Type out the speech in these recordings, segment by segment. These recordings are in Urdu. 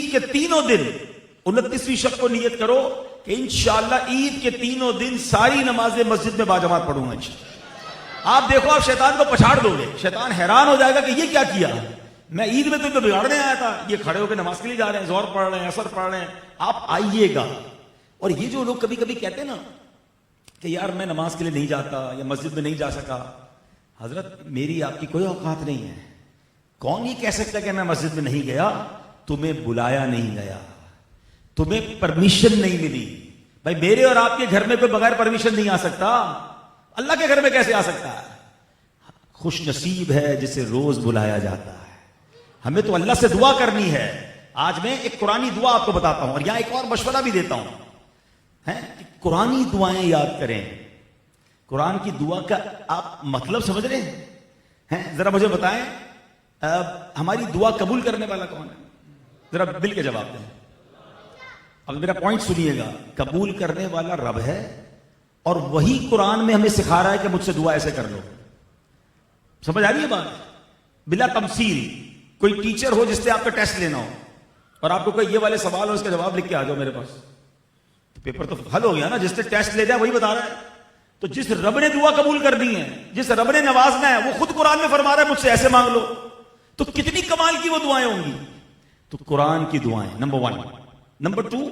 عید کے تینوں دن 29ویں شب کو نیت کرو کہ انشاءاللہ عید کے تینوں دن ساری نمازیں مسجد میں باجماعت پڑھوں گا انشاءاللہ۔ آپ دیکھو آپ شیطان کو پچھاڑ دو گے، شیطان حیران ہو جائے گا کہ یہ کیا کیا، میں عید میں تو بگاڑنے آیا تھا، یہ کھڑے ہو کے نماز کے لیے جا رہے ہیں، ظہر پڑھ رہے ہیں، عصر پڑھ رہے ہیں۔ آپ آئیے گا۔ اور یہ جو لوگ کبھی کبھی کہتے ہیں نا کہ یار میں نماز کے لیے نہیں جاتا یا مسجد میں نہیں جا سکا، حضرت میری آپ کی کوئی اوقات نہیں ہے۔ کون یہ کہہ سکتا کہ میں مسجد میں نہیں گیا؟ تمہیں بلایا نہیں گیا، تمہیں پرمیشن نہیں ملی۔ بھائی میرے اور آپ کے گھر میں کوئی بغیر پرمیشن نہیں آ سکتا، اللہ کے گھر میں کیسے آ سکتا ہے؟ خوش نصیب ہے جسے روز بلایا جاتا ہے۔ ہمیں تو اللہ سے دعا کرنی ہے۔ آج میں ایک قرآنی دعا آپ کو بتاتا ہوں، اور یہاں ایک اور مشورہ بھی دیتا ہوں، قرآنی دعائیں یاد کریں۔ قرآن کی دعا کا آپ مطلب سمجھ رہے ہیں؟ ذرا مجھے بتائیں ہماری دعا قبول کرنے والا کون ہے؟ ذرا مل کے جواب دیں۔ اب میرا پوائنٹ سنیے گا، قبول کرنے والا رب ہے، اور وہی قرآن میں ہمیں سکھا رہا ہے کہ مجھ سے دعا ایسے کر لو۔ سمجھ آ رہی ہے بات؟ بلا تمثیل کوئی ٹیچر ہو جس سے آپ کا ٹیسٹ لینا ہو، اور آپ کو کوئی یہ والے سوال ہو اس کا جواب لکھ کے آ جاؤ میرے پاس، تو پیپر تو حل ہو گیا نا۔ جس سے ٹیسٹ لے جائے وہی بتا رہا ہے۔ تو جس رب نے دعا قبول کرنی ہے، جس رب نے نوازنا ہے، وہ خود قرآن میں فرما رہا ہے مجھ سے ایسے مانگ لو، تو کتنی کمال کی وہ دعائیں ہوں گی۔ تو قرآن کی دعائیں نمبر 1۔ نمبر 2،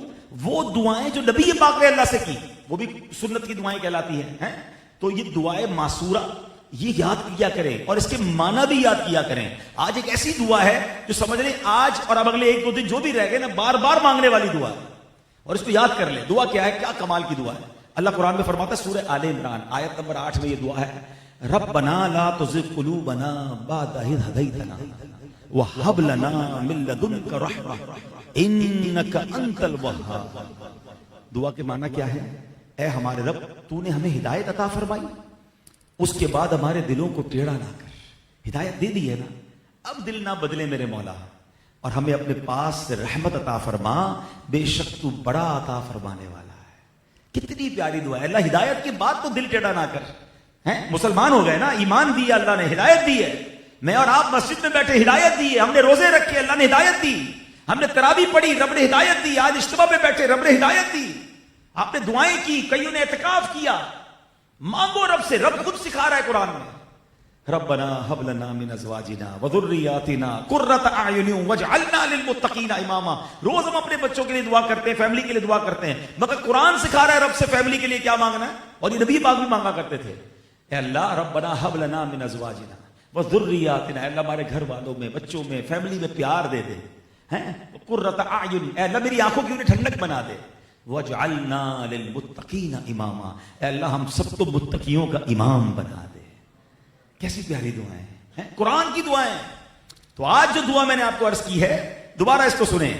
وہ دعائیں جو نبی پاک نے اللہ سے کی، وہ بھی سنت کی دعائیں کہلاتی ہیں۔ تو یہ دعائیں معصورہ یہ یاد کیا کریں، اور اس کے معنی بھی یاد کیا کریں۔ آج ایک ایسی دعا ہے جو سمجھ لیں آج اور اب اگلے 1-2 دن جو بھی رہ گئے نا، بار بار مانگنے والی دعا ہے، اور اس کو یاد کر لیں۔ دعا کیا ہے؟ کیا کمال کی دعا ہے۔ اللہ قرآن میں فرماتا ہے سورہ آل عمران آیت نمبر 8 میں یہ دعا ہے، ربنا لا تزغ قلوبنا بعد إذ هديتنا وهب لنا من لدنك رحمة إنك أنت الوهاب۔ دعا کے معنی کیا ہے؟ اے ہمارے رب، تو نے ہمیں ہدایت عطا فرمائی، اس کے بعد ہمارے دلوں کو ٹیڑھا نہ کر۔ ہدایت دے دی ہے نا، اب دل نہ بدلے میرے مولا، اور ہمیں اپنے پاس سے رحمت عطا فرما، بے شک تو بڑا عطا فرمانے والا ہے۔ کتنی پیاری دعا ہے۔ اللہ ہدایت کے بعد تو دل ٹیڑھا نہ کر۔ مسلمان ہو گئے نا، ایمان دی ہے اللہ نے، ہدایت دی ہے۔ میں اور آپ مسجد میں بیٹھے، ہدایت دی ہے۔ ہم نے روزے رکھے، اللہ نے ہدایت دی۔ ہم نے تراویح پڑھی، رب نے ہدایت دی۔ آج اجتماع پہ بیٹھے، رب نے ہدایت دی۔ آپ نے دعائیں کی، کئیوں نے اعتکاف کیا۔ مانگو رب سے، رب خود سکھا رہا ہے قرآن میں، ربنا هب لنا من ازواجنا وذرياتنا قرة اعین واجعلنا للمتقین اماما۔ روز ہم اپنے بچوں کے لیے دعا کرتے ہیں، فیملی کے لیے دعا کرتے ہیں، مگر قرآن سکھا رہا ہے رب سے فیملی کے لیے کیا مانگنا ہے، اور یہ نبی پاک بھی مانگا کرتے تھے۔ اے اللہ ربنا هب لنا من ازواجنا وذرياتنا، اے اللہ ہمارے گھر والوں میں، بچوں میں، فیملی میں پیار دے دے، قرة اعین، اے اللہ میری آنکھوں کی انہیں ٹھنڈک بنا دے، وَاجْعَلْنَا لِلْمُتَّقِينَ إِمَامًا، اے اللہ ہم سب کو متقیوں کا امام بنا دے۔ کیسی پیاری دعائیں ہیں، قرآن کی دعائیں۔ تو آج جو دعا میں نے آپ کو عرض کی ہے، دوبارہ اس کو سنیں،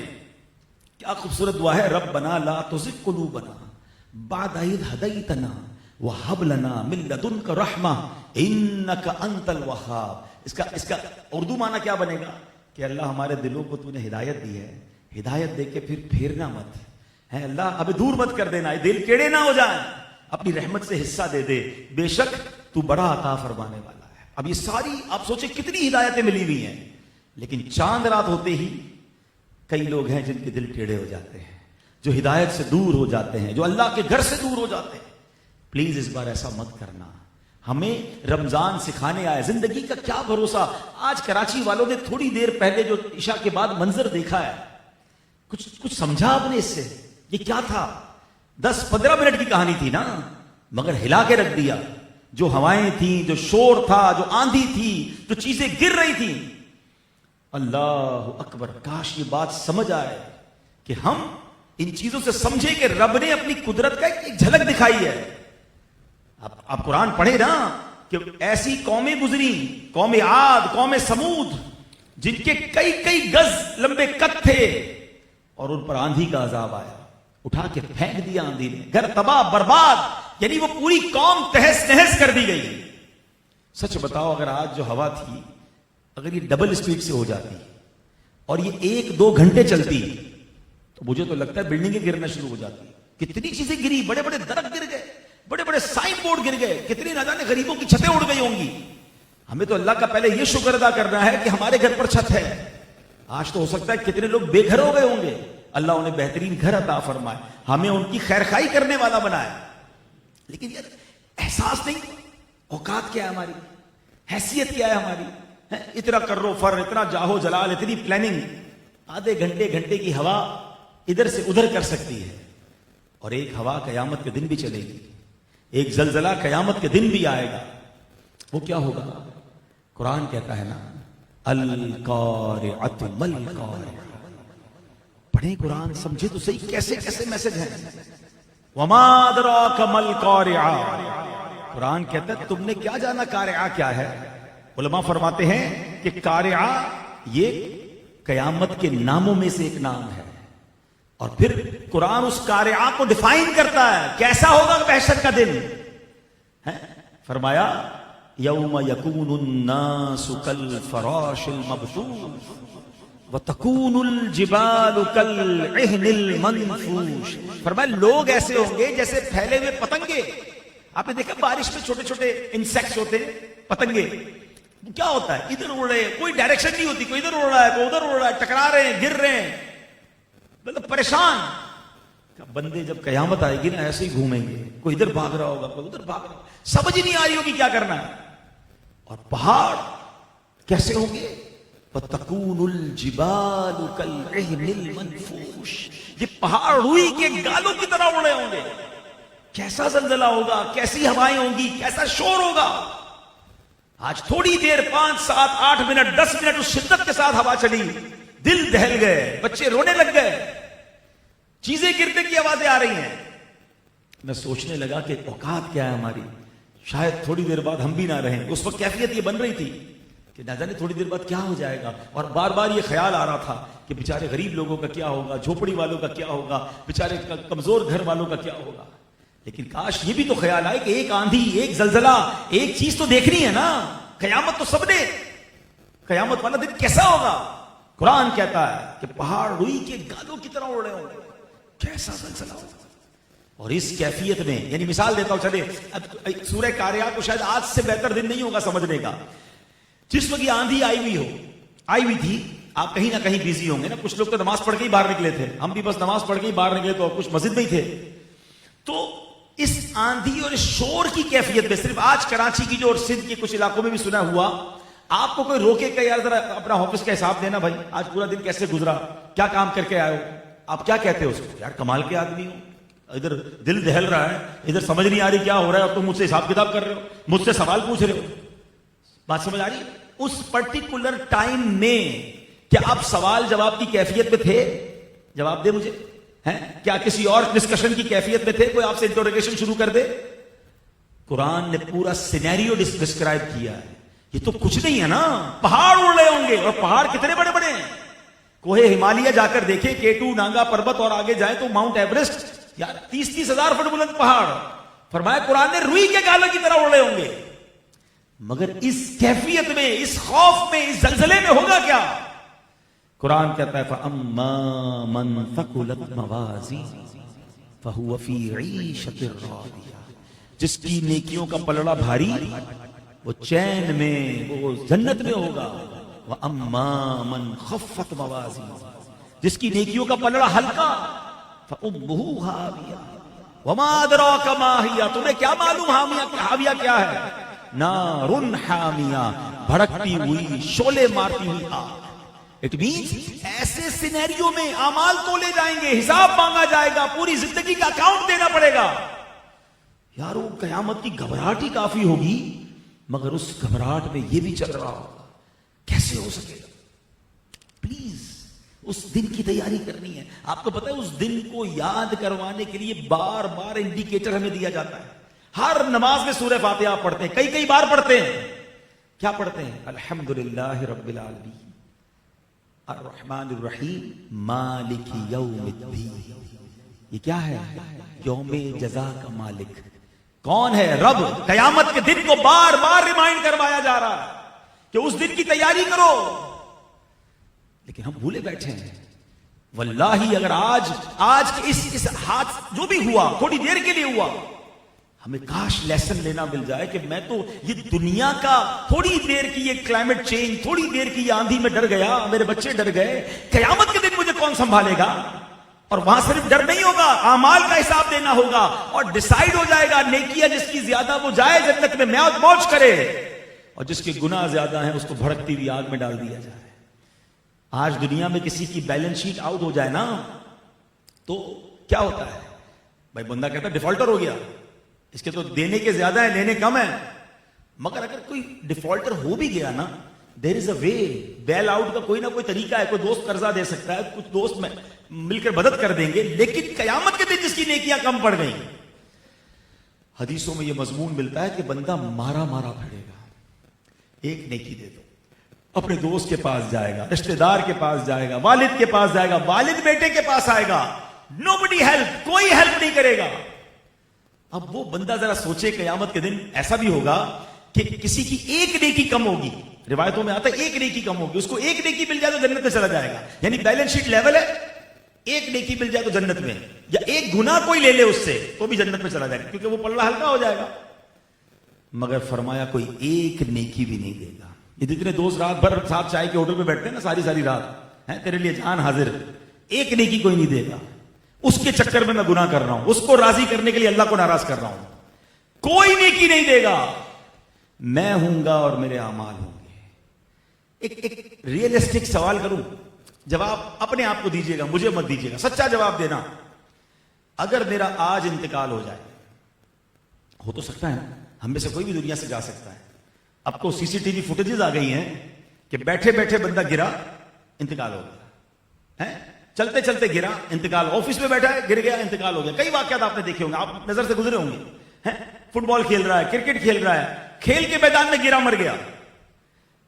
کیا خوبصورت دعا ہے، ربنا لا تزغ قلوبنا بعد إذ هديتنا وهب لنا من لدنك رحمة إنك أنت الوهاب۔ اس کا اردو معنی کیا بنے گا کہ اللہ ہمارے دلوں کو تو نے ہدایت دی ہے، ہدایت دے کے پھر پھیرنا مت ہے، اللہ ابھی دور مت کر دینا، دل ٹیڑھے نہ ہو جائیں، اپنی رحمت سے حصہ دے دے، بے شک تو بڑا عطا فرمانے والا ہے۔ اب یہ ساری آپ سوچیں کتنی ہدایتیں ملی ہوئی ہیں، لیکن چاند رات ہوتے ہی کئی لوگ ہیں جن کے دل ٹیڑھے ہو جاتے ہیں، جو ہدایت سے دور ہو جاتے ہیں، جو اللہ کے گھر سے دور ہو جاتے ہیں۔ پلیز اس بار ایسا مت کرنا۔ ہمیں رمضان سکھانے آئے، زندگی کا کیا بھروسہ۔ آج کراچی والوں نے تھوڑی دیر پہلے جو عشاء کے بعد منظر دیکھا ہے، کچھ سمجھا آپ نے اس سے؟ یہ کیا تھا؟ 10-15 منٹ کی کہانی تھی نا، مگر ہلا کے رکھ دیا۔ جو ہوائیں تھیں، جو شور تھا، جو آندھی تھی، جو چیزیں گر رہی تھیں، اللہ اکبر، کاش یہ بات سمجھ آئے کہ ہم ان چیزوں سے سمجھے کہ رب نے اپنی قدرت کا ایک جھلک دکھائی ہے۔ آپ قرآن پڑھیں نا کہ ایسی قومیں گزری، قوم عاد، قوم سمود، جن کے کئی گز لمبے قد تھے، اور ان پر آندھی کا عذاب آیا، اٹھا کے پھینک دیا آندھی نے، گھر تباہ برباد، یعنی وہ پوری قوم تہس نہس کر دی گئی۔ سچ بتاؤ اگر آج جو ہوا تھی، اگر یہ ڈبل سپیڈ سے ہو جاتی اور یہ 1-2 گھنٹے چلتی، تو مجھے تو لگتا ہے بلڈنگیں گرنا شروع ہو جاتی۔ کتنی چیزیں گری، بڑے بڑے درخت گر گئے، بڑے بڑے سائن بورڈ گر گئے، کتنی نہ جانے غریبوں کی چھتیں اڑ گئی ہوں گی۔ ہمیں تو اللہ کا پہلے یہ شکر ادا کرنا ہے کہ ہمارے گھر پر چھت ہے، آج تو ہو سکتا ہے کتنے لوگ بے گھر ہو گئے ہوں گے، اللہ انہیں بہترین گھر عطا فرمائے، ہمیں ان کی خیر خائی کرنے والا بنائے. لیکن یار احساس نہیں، اوقات کیا ہے ہماری، حیثیت کیا ہے ہماری، اتنا کرو فر، اتنا جاہو جلال، اتنی پلاننگ. آدھے گھنٹے کی ہوا ادھر سے ادھر کر سکتی ہے، اور ایک ہوا قیامت کے دن بھی چلے گی، ایک زلزلہ قیامت کے دن بھی آئے گا. وہ کیا ہوگا؟ قرآن کہتا ہے نا القارعۃ مل قارعۃ. پڑھیں قرآن، سمجھے تو صحیح کیسے کیسے میسج ہیں. وما ادراک مل قارعۃ. قرآن کہتا ہے تم نے کیا جانا قارعہ کیا ہے. علماء فرماتے ہیں کہ قارعہ یہ قیامت کے ناموں میں سے ایک نام ہے، اور پھر قرآن اس قارعہ کو ڈیفائن کرتا ہے کیسا ہوگا محشر کا دن. فرمایا یوم یکون الناس کالفراش المبثوث وتکون الجبال کالعہن المنفوش. فرمایا لوگ ایسے ہوں گے جیسے پھیلے ہوئے پتنگے. آپ نے دیکھا بارش میں چھوٹے چھوٹے انسیکٹس ہوتے ہیں، پتنگے. کیا ہوتا ہے؟ ادھر اڑ رہے ہیں، کوئی ڈائریکشن نہیں ہوتی، کوئی ادھر اڑ رہا ہے کوئی ادھر اڑ رہا ہے، ٹکرا رہے ہیں، گر رہے ہیں، مطلب پریشان. بندے جب قیامت آئے گی نا ایسے ہی گھومیں گے، کوئی ادھر بھاگ رہا ہوگا کوئی ادھر بھاگ رہا ہوگا، سمجھ ہی نہیں آ رہی ہوگی کیا کرنا ہے. اور پہاڑ کیسے ہوں گے؟ وَتَكُونُ الْجِبَالُ كَالْعِهْنِ الْمَنْفُوشِ. یہ پہاڑ روئی کے گالوں کی طرح اڑے ہوں گے. کیسا زلزلہ ہوگا، کیسی ہوائیں ہوں گی، کیسا شور ہوگا. آج تھوڑی دیر 5 7 8 منٹ 10 منٹ اس شدت کے ساتھ ہوا چلی، دل دہل گئے، بچے رونے لگ گئے، چیزیں گرنے کی آوازیں آ رہی ہیں. میں سوچنے لگا کہ اوقات کیا ہے ہماری، شاید تھوڑی دیر بعد ہم بھی نہ رہیں. اس وقت کیفیت یہ بن رہی تھی کہ نہ جانے تھوڑی دیر بعد کیا ہو جائے گا، اور بار بار یہ خیال آ رہا تھا کہ بیچارے غریب لوگوں کا کیا ہوگا، جھوپڑی والوں کا کیا ہوگا، بیچارے کمزور گھر والوں کا کیا ہوگا. لیکن کاش یہ بھی تو خیال آئے کہ ایک آندھی، ایک زلزلہ، ایک چیز تو دیکھنی ہے نا. قیامت تو سب نے، قیامت والا دن کیسا ہوگا. قرآن کہتا ہے کہ پہاڑ روئی کے گالوں کی طرح اڑ رہے ہوں گے. کیسا زلزلہ ہوگا. اور اس کیفیت میں، یعنی مثال دیتا ہوں، چلے اب سورہ قاریہ کو شاید آج سے بہتر دن نہیں ہوگا سمجھنے کا. جس وقت یہ آندھی آئی ہوئی تھی، آپ کہیں نہ کہیں بیزی ہوں گے نا. کچھ لوگ تو نماز پڑھ کے ہی باہر نکلے تھے، ہم بھی بس نماز پڑھ کے ہی باہر نکلے، تو کچھ مسجد میں ہی تھے. تو اس آندھی اور شور کی کیفیت میں صرف آج کراچی کی جو اور سندھ کے کچھ علاقوں میں بھی سنا ہوا، آپ کو کوئی روکے کہ یار ذرا اپنا آفس کا حساب دینا بھائی، آج پورا دن کیسے گزرا، کیا کام کر کے آئے ہو، آپ کیا کہتے ہو اس کو؟ یار کمال کے آدمی ہو، ادھر دل دہل رہا ہے، ادھر سمجھ نہیں آ رہی کیا ہو رہا ہے، اور تم مجھ سے حساب کتاب کر رہے ہو، مجھ سے سوال پوچھ رہے ہو. بات سمجھ آ رہی؟ اس پرٹیکولر ٹائم میں کیا آپ سوال جواب کی کیفیت میں تھے؟ جواب دے مجھے. کیا کسی اور ڈسکشن کی کیفیت میں تھے؟ کوئی آپ سے انٹروگیشن شروع کر دے. قرآن نے پورا سینیریو ڈسکرائب کیا ہے. یہ تو کچھ نہیں ہے نا، پہاڑ اڑ رہے ہوں گے، اور پہاڑ کتنے بڑے بڑے ہیں. کوہ ہمالیہ جا کر دیکھیں، K2 نانگا پربت، اور آگے جائیں تو ماؤنٹ ایوریسٹ، یار 30 ہزار فٹ بلند پہاڑ. فرمایا قرآن نے روئی کے گالوں کی طرح اڑ رہے ہوں گے. مگر اس کیفیت میں، اس خوف میں، اس زلزلے میں ہوگا کیا؟ قرآن کہتا ہے فَأَمَّا مَنْ ثَقُلَتْ مَوَازِينُهُ فَهُوَ فِي عِيشَةٍ رَاضِيَةٍ. جس کی نیکیوں کا پلڑا بھاری، وہ چین میں، وہ جنت میں ہوگا. وَأَمَّا مَنْ خَفَّتْ مَوَازِينُهُ. جس کی نیکیوں کا پلڑا ہلکا، فَأُمُّهُ هَاوِيَةٌ وَمَا أَدْرَاكَ مَا هِيَ. تمہیں کیا معلوم ہاویہ کیا ہے؟ نارٌ حامیہ، بھڑکتی ہوئی، شعلے مارتی ہوئی آگ. اٹ مینس ایسے سینیریو میں اعمال تولے جائیں گے، حساب مانگا جائے گا، پوری زندگی کا اکاؤنٹ دینا پڑے گا. یارو قیامت کی گھبراہٹ ہی کافی ہوگی، مگر اس گھبراہٹ میں یہ بھی چل رہا ہوگا. کیسے ہو سکے گا؟ پلیز اس دن کی تیاری کرنی ہے. آپ کو پتا ہے اس دن کو یاد کروانے کے لیے بار بار انڈیکیٹر ہمیں دیا جاتا ہے. ہر نماز میں سورہ فاتحہ پڑھتے ہیں، کئی بار پڑھتے ہیں. کیا پڑھتے ہیں؟ الحمدللہ رب العالمین الرحمن الرحیم مالک یوم الدین. یہ کیا ہے؟ یوم جزا کا مالک. کون ہے؟ رب. قیامت کے دن کو بار بار ریمائنڈ کروایا جا رہا ہے کہ اس دن کی تیاری کرو. لیکن ہم بھولے بیٹھے ہیں. واللہ اگر آج کے اس ہاتھ جو بھی ہوا، تھوڑی دیر کے لیے ہوا، ہمیں کاش لیسن لینا مل جائے کہ میں تو یہ دنیا کا تھوڑی دیر کی یہ کلائمیٹ چینج، تھوڑی دیر کی یہ آندھی میں ڈر گیا، میرے بچے ڈر گئے، قیامت کے دن مجھے کون سنبھالے گا؟ اور وہاں صرف ڈر نہیں ہوگا، اعمال کا حساب دینا ہوگا اور ڈیسائیڈ ہو جائے گا نیکیاں جس کی زیادہ وہ جائے جنت میں موج کرے، اور جس کے گناہ زیادہ ہیں اس کو بھڑکتی ہوئی آگ میں ڈال دیا جائے۔ آج دنیا میں کسی کی بیلنس شیٹ آؤٹ ہو جائے نا تو کیا ہوتا ہے بھائی؟ بندہ کہتا ہے ڈیفالٹر ہو گیا، اس کے تو دینے کے زیادہ ہیں لینے کم ہیں۔ مگر اگر کوئی ڈیفالٹر ہو بھی گیا نا، دیر از اے وے، بیل آؤٹ کا کوئی نہ کوئی طریقہ ہے، کوئی دوست قرضہ دے سکتا ہے، کچھ دوست مل کر مدد کر دیں گے، لیکن قیامت کے دن جس کی نیکیاں کم پڑ گئیں، حدیثوں میں یہ مضمون ملتا ہے کہ بندہ مارا مارا پھرے گا۔ ایک نیکی دے دو، اپنے دوست کے پاس جائے گا، رشتہ دار کے پاس جائے گا، والد کے پاس جائے گا، والد بیٹے کے پاس آئے گا، نوبڈی ہیلپ، کوئی ہیلپ نہیں کرے گا۔ اب وہ بندہ ذرا سوچے قیامت کے دن ایسا بھی ہوگا کہ کسی کی ایک نیکی کم ہوگی، روایتوں میں آتا ہے ایک نیکی کم ہوگی، اس کو ایک نیکی مل جائے تو جنت میں چلا جائے گا، یعنی بیلنس شیٹ لیول ہے، ایک نیکی مل جائے تو جنت میں، یا ایک گناہ کوئی لے لے اس سے تو بھی جنت میں چلا جائے گا، کیونکہ وہ پلڑا ہلکا ہو جائے گا۔ مگر فرمایا کوئی ایک نیکی بھی نہیں دے گا۔ یہ جتنے دوست رات بھر ساتھ چائے کے ہوٹل میں بیٹھتے ہیں نا، ساری رات ہے تیرے لیے جان حاضر، ایک نیکی کوئی نہیں دے گا، اس کے چکر میں گناہ کر رہا ہوں، اس کو راضی کرنے کے لیے اللہ کو ناراض کر رہا ہوں، کوئی نیکی نہیں دے گا، میں ہوں گا اور میرے اعمال ہوں گے۔ ایک ریئلسٹک سوال کروں، جواب اپنے آپ کو دیجیے گا، مجھے مت دیجیے گا، سچا جواب دینا۔ اگر میرا آج انتقال ہو جائے، ہو تو سکتا ہے نا، ہم میں سے کوئی بھی دنیا سے جا سکتا ہے، اب تو سی سی ٹی وی فوٹیجز آ گئی ہیں کہ بیٹھے بیٹھے بندہ گرا، انتقال ہو گیا ہے، چلتے چلتے گرا، انتقال، آفس میں بیٹھا ہے گر گیا، انتقال ہو گیا۔ کئی واقعات آپ نے دیکھے ہوں گے، آپ نظر سے گزرے ہوں گے، فٹ بال کھیل رہا ہے، کرکٹ کھیل رہا ہے، کھیل کے میدان میں گرا، مر گیا۔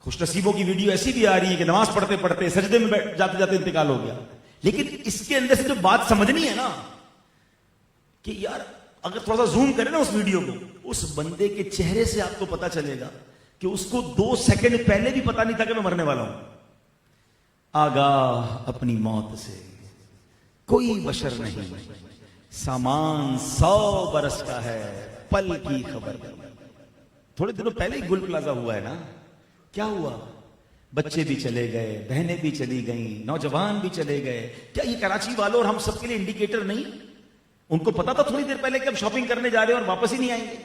خوش نصیبوں کی ویڈیو ایسی بھی آ رہی ہے کہ نماز پڑھتے پڑھتے سجدے میں جاتے جاتے انتقال ہو گیا۔ لیکن اس کے اندر سے جو بات سمجھنی ہے نا کہ یار اگر تھوڑا سا زوم کرے نا اس ویڈیو کو، اس بندے کے چہرے سے آپ کو پتا چلے گا کہ اس کو 2 سیکنڈ پہلے بھی پتا نہیں تھا کہ میں مرنے والا ہوں۔ آگاہ اپنی موت سے کوئی بشر نہیں، سامان 100 برس کا ہے، پل کی خبر نہیں۔ تھوڑے دنوں پہلے ہی گل پلازا ہوا ہے نا، کیا ہوا؟ بچے بھی چلے گئے، بہنیں بھی چلی گئیں، نوجوان بھی چلے گئے۔ کیا یہ کراچی والوں اور ہم سب کے لیے انڈیکیٹر نہیں؟ ان کو پتا تھا تھوڑی دیر پہلے کہ ہم شاپنگ کرنے جا رہے ہیں اور واپس ہی نہیں آئیں گے۔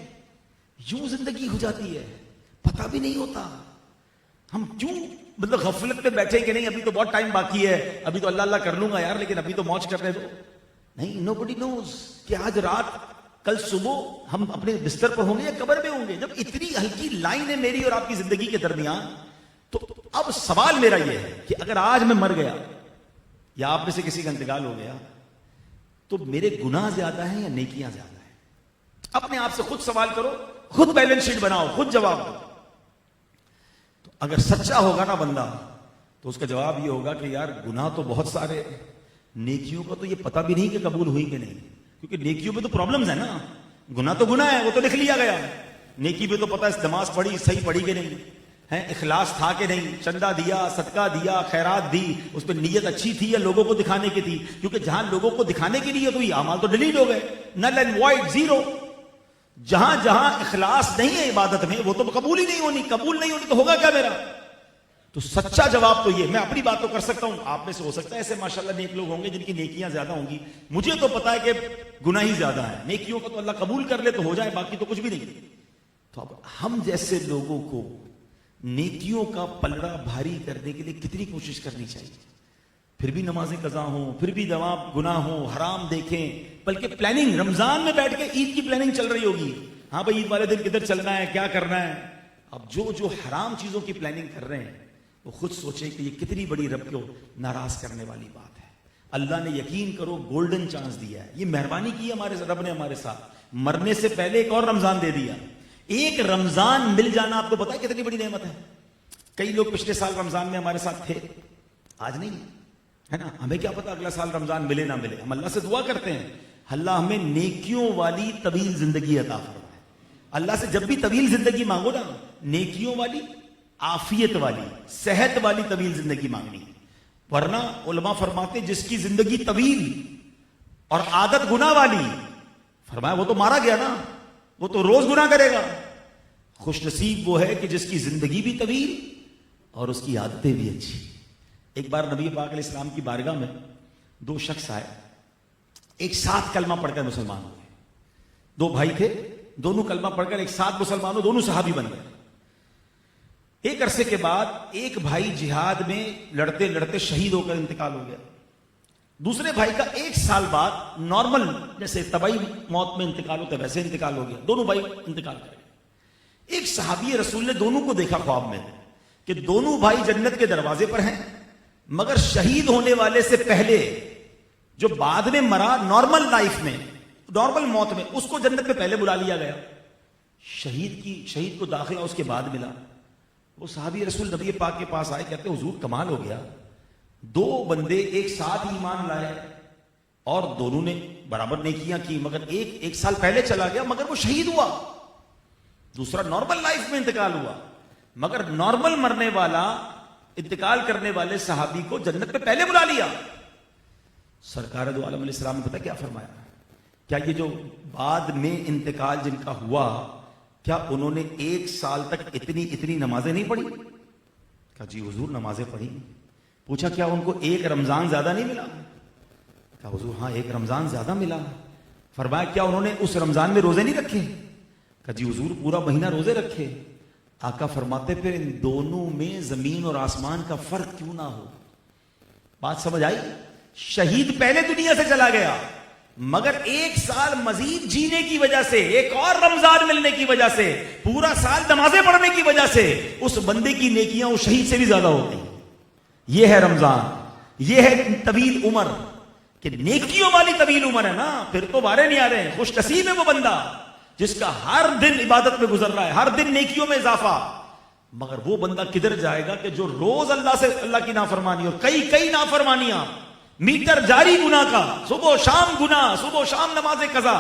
یوں زندگی ہو جاتی ہے، پتا بھی نہیں ہوتا۔ ہم کیوں مطلب غفلت پہ بیٹھے کہ نہیں ابھی تو بہت ٹائم باقی ہے، ابھی تو اللہ اللہ کر لوں گا یار، لیکن ابھی تو موج کرنے دو۔ نہیں، nobody knows کہ آج رات کل صبح ہم اپنے بستر پر ہوں گے یا قبر میں ہوں گے۔ جب اتنی ہلکی لائن ہے میری اور آپ کی زندگی کے درمیان، تو اب سوال میرا یہ ہے کہ اگر آج میں مر گیا یا آپ میں سے کسی کا انتقال ہو گیا تو میرے گناہ زیادہ ہیں یا نیکیاں زیادہ ہیں؟ اپنے آپ سے خود سوال کرو، خود بیلنس شیٹ بناؤ، خود جواب دو۔ تو اگر سچا ہوگا نا بندہ تو اس کا جواب یہ ہوگا کہ یار گناہ تو بہت سارے، نیکیوں کا تو یہ پتہ بھی نہیں کہ قبول ہوئی کہ نہیں، کیونکہ نیکیوں میں تو پرابلمز ہیں نا، گناہ تو گناہ ہے، وہ تو لکھ لیا گیا، نیکی میں تو پتہ ہے نماز پڑھی صحیح پڑھی کہ نہیں ہے، اخلاص تھا کہ نہیں، چندہ دیا، صدقہ دیا، خیرات دی، اس پہ نیت اچھی تھی یا لوگوں کو دکھانے کی تھی، کیونکہ جہاں لوگوں کو دکھانے کی نیت ہوئی اعمال تو ڈیلیٹ ہو گئے، نل اینڈ وائڈ، زیرو۔ جہاں جہاں اخلاص نہیں ہے عبادت میں وہ تو قبول ہی نہیں ہونی، قبول نہیں ہونی تو ہوگا کیا میرا؟ تو سچا جواب تو یہ، میں اپنی بات تو کر سکتا ہوں، آپ میں سے ہو سکتا ہے ایسے ماشاءاللہ نیک لوگ ہوں گے جن کی نیکیاں زیادہ ہوں گی، مجھے تو پتا ہے کہ گناہ ہی زیادہ ہے، نیکیوں کو تو اللہ قبول کر لے تو ہو جائے، باقی تو کچھ بھی نہیں۔ تو اب ہم جیسے لوگوں کو نیکیوں کا پلڑا بھاری کرنے کے لیے کتنی کوشش کرنی چاہیے؟ پھر بھی نمازیں قضا ہوں، پھر بھی گناہ ہوں، حرام دیکھیں، بلکہ پلاننگ، رمضان میں بیٹھ کے عید کی پلاننگ چل رہی ہوگی، ہاں بھائی عید والے دن کدھر چلنا ہے، کیا کرنا ہے۔ اب جو حرام چیزوں کی پلاننگ کر رہے ہیں وہ خود سوچیں کہ یہ کتنی بڑی رب کو ناراض کرنے والی بات ہے۔ اللہ نے یقین کرو گولڈن چانس دیا ہے، یہ مہربانی کی ہمارے رب نے ہمارے ساتھ، مرنے سے پہلے ایک اور رمضان دے دیا۔ ایک رمضان مل جانا آپ کو پتا ہے کتنی بڑی نعمت ہے۔ کئی لوگ پچھلے سال رمضان میں ہمارے ساتھ تھے، آج نہیں ہے نا، ہمیں کیا پتا اگلا سال رمضان ملے نہ ملے، ہم اللہ سے دعا کرتے ہیں اللہ ہمیں نیکیوں والی طویل زندگی عطا فرمائے۔ اللہ سے جب بھی طویل زندگی مانگو نا، نیکیوں والی، عافیت والی، صحت والی طویل زندگی مانگنی، ورنہ علماء فرماتے جس کی زندگی طویل اور عادت گناہ والی، فرمایا وہ تو مارا گیا نا، وہ تو روز گناہ کرے گا. خوش نصیب وہ ہے کہ جس کی زندگی بھی طویل اور اس کی عادتیں بھی اچھی. ایک بار نبی پاک علیہ السلام کی بارگاہ میں دو شخص آئے, ایک ساتھ کلمہ پڑھ کر مسلمان ہوئے. دو بھائی تھے, دونوں کلمہ پڑھ کر ایک ساتھ مسلمان ہو, دونوں صحابی بن گئے. ایک عرصے کے بعد ایک بھائی جہاد میں لڑتے لڑتے شہید ہو کر انتقال ہو گیا. دوسرے بھائی کا 1 سال بعد نارمل جیسے طبعی موت میں انتقال ہوتا ہے ویسے انتقال ہو گیا. دونوں بھائی انتقال کر گئے. ایک صحابی رسول نے دونوں کو دیکھا خواب میں کہ دونوں بھائی جنت کے دروازے پر ہیں, مگر شہید ہونے والے سے پہلے جو بعد میں مرا نارمل لائف میں, نارمل موت میں, اس کو جنت میں پہلے بلا لیا گیا. شہید کو داخلہ اس کے بعد ملا. وہ صحابی رسول نبی پاک کے پاس آئے, کہتے حضور کمال ہو گیا, 2 بندے ایک ساتھ ایمان لائے اور دونوں نے برابر نیکیاں کی, مگر ایک 1 سال پہلے چلا گیا مگر وہ شہید ہوا, دوسرا نارمل لائف میں انتقال ہوا. مگر نارمل مرنے والا انتقال کرنے والے صحابی کو جنت پہ پہلے بلا لیا. سرکار دو عالم علیہ السلام نے پتہ کیا فرمایا, کیا یہ جو بعد میں انتقال جن کا ہوا, کیا انہوں نے 1 سال تک اتنی نمازیں نہیں پڑھی؟ کہا جی حضور نمازیں پڑھی. پوچھا کیا ان کو 1 رمضان زیادہ نہیں ملا؟ کہا حضور ہاں 1 رمضان زیادہ ملا. فرمایا کیا انہوں نے اس رمضان میں روزے نہیں رکھے؟ کہا جی حضور پورا مہینہ روزے رکھے. آقا فرماتے پھر ان دونوں میں زمین اور آسمان کا فرق کیوں نہ ہو. بات سمجھ آئی؟ شہید پہلے دنیا سے چلا گیا, مگر 1 سال مزید جینے کی وجہ سے, ایک اور رمضان ملنے کی وجہ سے, پورا سال نمازیں پڑھنے کی وجہ سے اس بندے کی نیکیاں اس شہید سے بھی زیادہ ہوتی. یہ ہے رمضان, یہ ہے طویل عمر, کہ نیکیوں والی طویل عمر ہے نا. پھر تو بارے نہیں آ رہے ہیں. خوش نصیب ہے وہ بندہ جس کا ہر دن عبادت میں گزر رہا ہے, ہر دن نیکیوں میں اضافہ. مگر وہ بندہ کدھر جائے گا کہ جو روز اللہ کی نافرمانی اور کئی نافرمانیاں, میٹر جاری گناہ کا, صبح و شام گناہ, صبح و شام نماز قضا.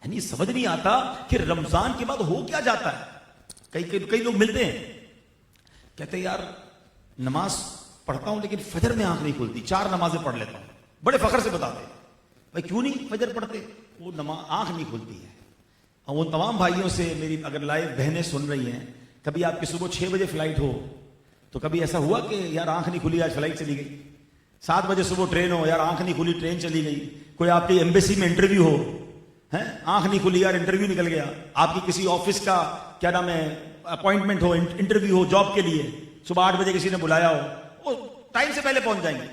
یعنی سمجھ نہیں آتا کہ رمضان کے بعد ہو کیا جاتا ہے. کئی لوگ ملتے ہیں, کہتے ہیں یار نماز پڑھتا ہوں لیکن فجر میں آنکھ نہیں کھلتی, 4 نمازیں پڑھ لیتا ہوں. بڑے فخر سے بتاتے ہیں بھائی کیوں نہیں فجر پڑھتے؟ وہ آنکھ نہیں کھلتی ہے. اور وہ تمام بھائیوں سے میری اگر لائیو بہنیں سن رہی ہیں, کبھی آپ کی صبح 6 بجے فلائٹ ہو تو کبھی ایسا ہوا کہ یار آنکھ نہیں کھلی, آج فلائٹ چلی گئی. 7 بجے صبح ٹرین ہو, یار آنکھ نہیں کھلی, ٹرین چلی گئی. کوئی آپ کی ایمبیسی میں انٹرویو ہو, آنکھ نہیں کھلی یار انٹرویو نکل گیا. آپ کی کسی آفس کا کیا نام ہے اپوائنٹمنٹ ہو, انٹرویو ہو جاب کے لیے, صبح 8 بجے کسی نے بلایا ہو, وہ ٹائم سے پہلے پہنچ جائیں گے.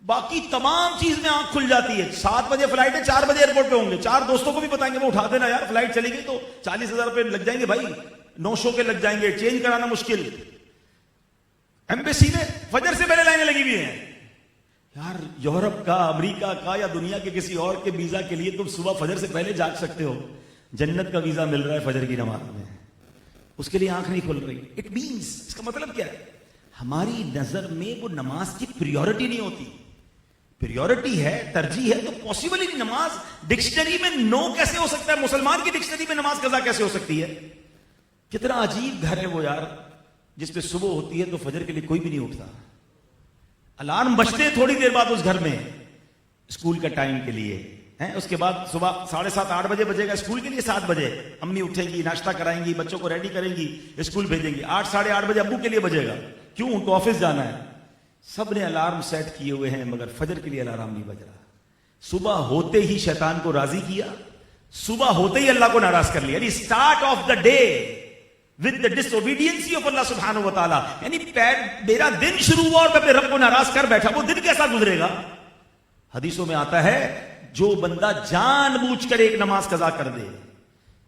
باقی تمام چیز میں آنکھ کھل جاتی ہے. 7 بجے فلائٹ ہے, 4 بجے ایئرپورٹ پہ ہوں گے. 4 دوستوں کو بھی بتائیں گے وہ اٹھا دینا یار, فلائٹ چلی گئی تو 40,000 روپے لگ جائیں گے بھائی, 9 شو کے لگ جائیں گے, چینج کرانا مشکل. ایمبیسی میں فجر سے پہلے لائنیں لگی ہوئی ہیں. یار یورپ کا, امریکہ کا یا دنیا کے کسی اور کے ویزا کے لیے تم صبح فجر سے پہلے جاگ سکتے ہو. جنت کا ویزا مل رہا ہے فجر کی نماز میں, اس کے لیے آنکھ نہیں کھل رہی. اٹ مینس, اس کا مطلب کیا ہے, ہماری نظر میں وہ نماز کی پریورٹی نہیں ہوتی. پریورٹی ہے, ترجیح ہے, تو پاسبل ہی نہیں. نماز ڈکشنری میں نو کیسے ہو سکتا ہے؟ مسلمان کی ڈکشنری میں نماز قضا کیسے ہو سکتی ہے؟ کتنا عجیب گھر ہے وہ یار, جس پہ صبح ہوتی ہے تو فجر کے لیے کوئی بھی نہیں اٹھتا. الارم بجتے ہیں تھوڑی دیر بعد اس گھر میں اسکول کا ٹائم کے لیے, اس کے بعد صبح 7:30 8 بجے بجے گا اسکول کے لیے. 7 بجے امی اٹھیں گی, ناشتہ کرائیں گی, بچوں کو ریڈی کریں گی, اسکول بھیجیں گی. 8 ساڑھے 8 بجے ابو کے لیے بجے گا, کیوں؟ ان کو آفس جانا ہے. سب نے الارم سیٹ کیے ہوئے ہیں, مگر فجر کے لیے الارم نہیں بج رہا. صبح ہوتے ہی شیطان کو راضی کیا, صبح ہوتے ہی اللہ کو ناراض کر لیا. یعنی start of the day with the disobedience of Allah سبحانہ و تعالیٰ. یعنی میرا دن شروع ہوا اور میں اپنے رب کو ناراض کر بیٹھا, وہ دن کیسا گزرے گا؟ حدیثوں میں آتا ہے جو بندہ جان بوجھ کر ایک نماز قضا کر دے,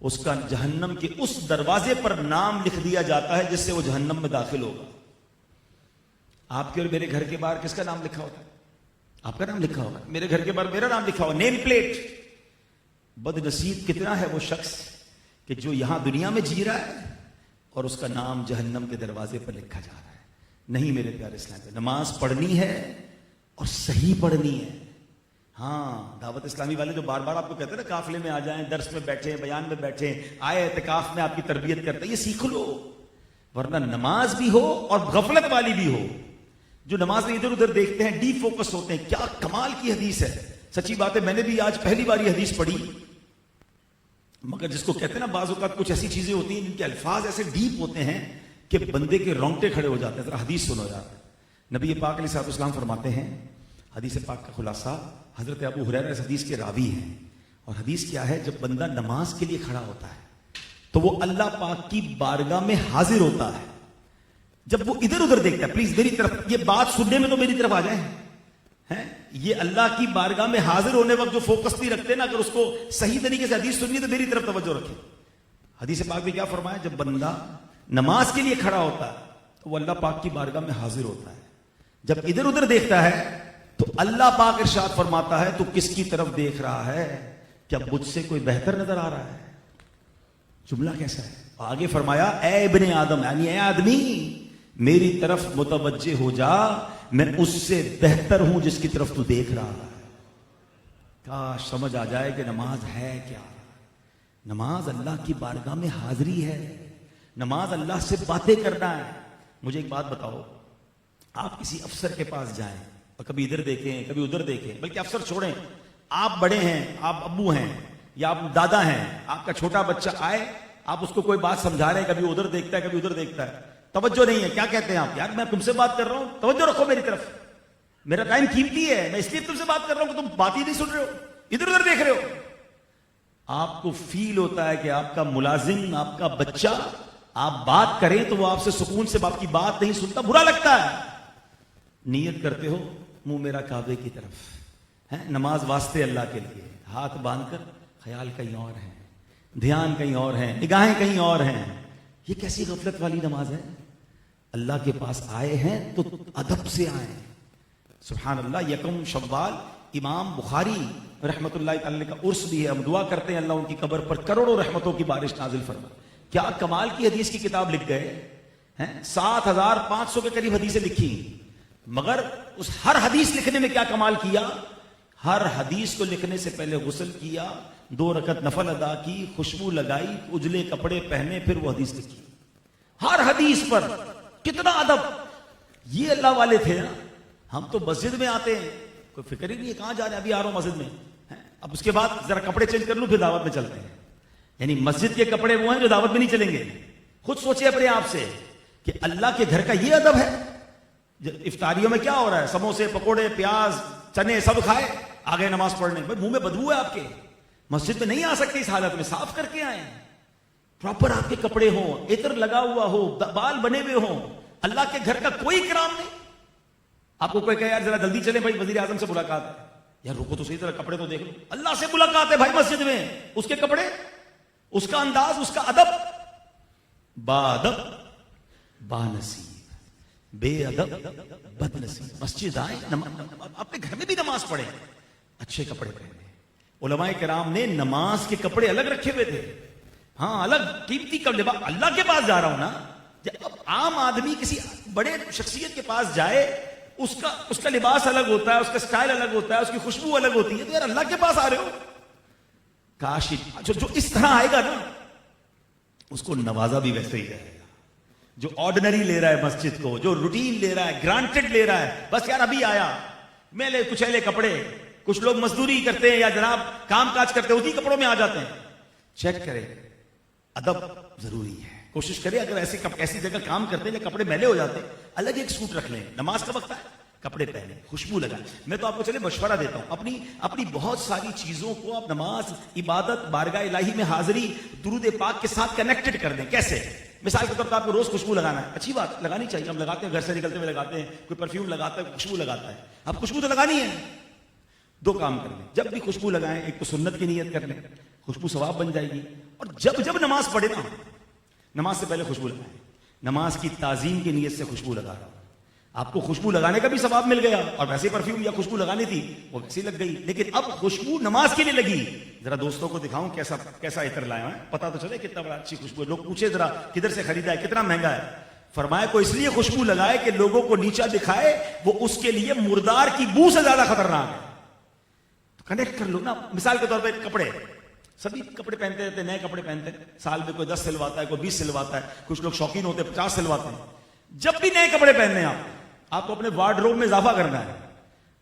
اس کا جہنم کے اس دروازے پر نام لکھ دیا جاتا ہے جس سے وہ جہنم میں داخل ہوگا. آپ کے اور میرے گھر کے باہر کس کا نام لکھا ہوتا ہے؟ آپ کا نام لکھا ہوگا. میرے گھر کے باہر میرا نام لکھا ہوگا, نیم پلیٹ. بد نصیب کتنا ہے وہ شخص کہ جو یہاں دنیا میں جی رہا ہے اور اس کا نام جہنم کے دروازے پر لکھا جا رہا ہے. نہیں میرے پیارے اسلام پہ, نماز پڑھنی ہے اور صحیح پڑھنی ہے. ہاں دعوت اسلامی والے جو بار بار آپ کو کہتے ہیں نا قافلے میں آ جائیں, درس میں بیٹھیں, بیان میں بیٹھیں, آئے اعتکاف میں آپ کی تربیت کرتے ہیں, یہ سیکھ لو. ورنہ نماز بھی ہو اور غفلت والی بھی ہو. جو نماز میں ادھر ادھر دیکھتے ہیں, ڈی فوکس ہوتے ہیں. کیا کمال کی حدیث ہے, سچی بات ہے. میں نے بھی آج پہلی بار یہ حدیث پڑھی. مگر جس کو کہتے ہیں نا بعض اوقات کچھ ایسی چیزیں ہوتی ہیں جن کے الفاظ ایسے ڈیپ ہوتے ہیں کہ بندے کے رونگٹے کھڑے ہو جاتے ہیں. ذرا حدیث سنو یار. نبی پاک علیہ الصلوۃ والسلام فرماتے ہیں, حدیث پاک کا خلاصہ, حضرت ابو ہریرہ اس حدیث کے راوی ہیں, اور حدیث کیا ہے, جب بندہ نماز کے لیے کھڑا ہوتا ہے تو وہ اللہ پاک کی بارگاہ میں حاضر ہوتا ہے. جب وہ ادھر ادھر دیکھتا ہے, پلیز میری طرف, یہ بات سننے میں تو میری طرف آ جائیں, یہ اللہ کی بارگاہ میں حاضر ہونے وقت جو فوکس نہیں رکھتے نا, اگر اس کو صحیح طریقے سے حدیث سننی ہے تو میری طرف توجہ رکھیں. حدیث پاک میں کیا فرمایا, جب بندہ نماز کے لیے کھڑا ہوتا ہے تو وہ اللہ پاک کی بارگاہ میں حاضر ہوتا ہے. جب ادھر ادھر دیکھتا ہے تو اللہ پاک ارشاد فرماتا ہے, تو کس کی طرف دیکھ رہا ہے, کیا مجھ سے کوئی بہتر نظر آ رہا ہے؟ جملہ کیسا ہے؟ آگے فرمایا, اے ابن آدم, یعنی اے آدمی, میری طرف متوجہ ہو جا, میں اس سے بہتر ہوں جس کی طرف تو دیکھ رہا ہے. کاش سمجھ آ جائے کہ نماز ہے کیا. نماز اللہ کی بارگاہ میں حاضری ہے, نماز اللہ سے باتیں کرنا ہے. مجھے ایک بات بتاؤ, آپ کسی افسر کے پاس جائیں اور کبھی ادھر دیکھیں کبھی ادھر دیکھیں, بلکہ افسر چھوڑیں, آپ بڑے ہیں, آپ ابو ہیں یا آپ دادا ہیں, آپ کا چھوٹا بچہ آئے, آپ اس کو کوئی بات سمجھا رہے ہیں, کبھی ادھر دیکھتا ہے کبھی ادھر دیکھتا ہے, توجہ نہیں ہے. کیا کہتے ہیں آپ, یار میں تم سے بات کر رہا ہوں, توجہ رکھو میری طرف, میرا ٹائم قیمتی ہے, میں اس لیے تم سے بات کر رہا ہوں کہ تم بات ہی نہیں سن رہے ہو, ادھر ادھر دیکھ رہے ہو. آپ کو فیل ہوتا ہے کہ آپ کا ملازم, آپ کا بچہ, آپ بات کریں تو وہ آپ سے سکون سے آپ کی بات نہیں سنتا, برا لگتا ہے. نیت کرتے ہو منہ میرا کعبے کی طرف ہے, نماز واسطے اللہ کے لیے, ہاتھ باندھ کر خیال کہیں اور ہے, دھیان کہیں اور ہے, نگاہیں کہیں اور ہیں. یہ کیسی غفلت والی نماز ہے. اللہ کے پاس آئے ہیں تو ادب سے آئے. سبحان اللہ. یکم شوال امام بخاری رحمت اللہ تعالی کا عرس بھی ہے, ہم دعا کرتے ہیں اللہ ان کی قبر پر کروڑوں رحمتوں کی بارش نازل فرما. کیا کمال کی حدیث کی کتاب لکھ گئے ہیں, 7500 کے قریب حدیثیں لکھی, مگر اس ہر حدیث لکھنے میں کیا کمال کیا, ہر حدیث کو لکھنے سے پہلے غسل کیا, 2 رکعت نفل ادا کی, خوشبو لگائی, اجلے کپڑے پہنے, پھر وہ حدیث لکھی. ہر حدیث پر کتنا ادب. یہ اللہ والے تھے نا. ہم تو مسجد میں آتے ہیں, کوئی فکر ہی نہیں ہے کہاں جا رہے ہیں, ابھی آ رہا ہوں مسجد میں, اب اس کے بعد ذرا کپڑے چینج کر لوں پھر دعوت میں چلتے ہیں. یعنی مسجد کے کپڑے وہ ہیں جو دعوت میں نہیں چلیں گے. خود سوچے اپنے آپ سے کہ اللہ کے گھر کا یہ ادب ہے. افطاریوں میں کیا ہو رہا ہے, سموسے, پکوڑے, پیاز, چنے سب کھائے, آگے نماز پڑھنے. بھائی منہ میں بدبو ہے آپ کے, مسجد میں نہیں آ سکتے اس حالت میں, صاف کر کے آئیں. پراپر آپ کے کپڑے ہوں, عطر لگا ہوا ہو, بال بنے ہوئے ہوں. اللہ کے گھر کا کوئی کرام نہیں. آپ کو کوئی کہے یار ذرا جلدی چلیں بھائی, وزیر اعظم سے ملاقات ہے, یار رکو تو صحیح, طرح کپڑے تو دیکھ لو. اللہ سے ملاقات ہے بھائی مسجد میں, اس کے کپڑے, اس کا انداز, اس کا ادب. با ادب با نصیب, بے ادب بد نصیب. مسجد آئے, اپنے گھر میں بھی نماز پڑھیں, اچھے کپڑے پہنے. علماء کرام نے نماز کے کپڑے الگ رکھے ہوئے تھے. ہاں الگ قیمتی کا لباس. اللہ کے پاس جا رہا ہوں نا, اب عام آدمی کسی بڑے شخصیت کے پاس جائے, اس کا لباس الگ ہوتا ہے, اس کا سٹائل الگ ہوتا ہے, اس کی خوشبو الگ ہوتی ہے. تو یار اللہ کے پاس آ رہے ہو, کاش جو اس طرح آئے گا نا اس کو نوازا بھی ویسے ہی رہے گا. جو آرڈنری لے رہا ہے مسجد کو, جو روٹین لے رہا ہے, گرانٹڈ لے رہا ہے, بس یار ابھی آیا, میلے کچیلے کپڑے. کچھ لوگ مزدوری کرتے ہیں یا جناب کام کاج کرتے ہیں, اسی کپڑوں میں آ جاتے ہیں. چیک کریں, ادب ضروری ہے. کوشش کریں اگر ایسی جگہ کام کرتے ہیں کپڑے میلے ہو جاتے ہیں, الگ ایک سوٹ رکھ لیں. نماز کا وقت ہے, کپڑے پہنے, خوشبو لگائیں. میں تو آپ کو چلے مشورہ دیتا ہوں, اپنی بہت ساری چیزوں کو آپ نماز, عبادت, بارگاہ الہی میں حاضری, درود پاک کے ساتھ کنیکٹڈ کر دیں. کیسے؟ مثال کے طور پر آپ کو روز خوشبو لگانا ہے, اچھی بات, لگانی چاہیے. ہم لگاتے ہیں, گھر سے نکلتے ہوئے لگاتے ہیں, کوئی پرفیوم لگاتا ہے, خوشبو لگاتا ہے. اب خوشبو تو لگانی ہے. 2 کام کر لیں, جب بھی خوشبو لگائیں ایک تو سنت کی نیت کر لیں, خوشبو ثواب بن جائے گی. اور جب نماز پڑھے نا, نماز سے پہلے خوشبو لگائیں. نماز کی تعظیم کی نیت سے خوشبو لگا رہا ہوں, آپ کو خوشبو لگانے کا بھی ثواب مل گیا, اور ویسے پرفیوم یا خوشبو لگانی تھی وہ ویسے لگ گئی. لیکن اب خوشبو نماز کے لیے لگی, ذرا دوستوں کو دکھاؤں کیسا عطر لایا ہے, پتا تو چلے کتنا بڑا اچھی خوشبو ہے. لوگ پوچھے ذرا کدھر سے خریدا ہے, کتنا مہنگا ہے. فرمایا کو اس لیے خوشبو لگائے کہ لوگوں کو نیچا دکھائے, وہ اس کے لیے مردار کی بو سے زیادہ خطرناک ہے. تو کنیکٹ کر لو نا. مثال کے طور پہ کپڑے, سبھی کپڑے پہنتے رہتے, نئے کپڑے پہنتے ہیں, سال میں کوئی 10 سلواتا ہے, کوئی 20 سلواتا ہے, کچھ لوگ شوقین ہوتے ہیں 50 سلواتے ہیں. جب بھی نئے کپڑے پہننے ہیں آپ کو اپنے وارڈروب میں اضافہ کرنا ہے.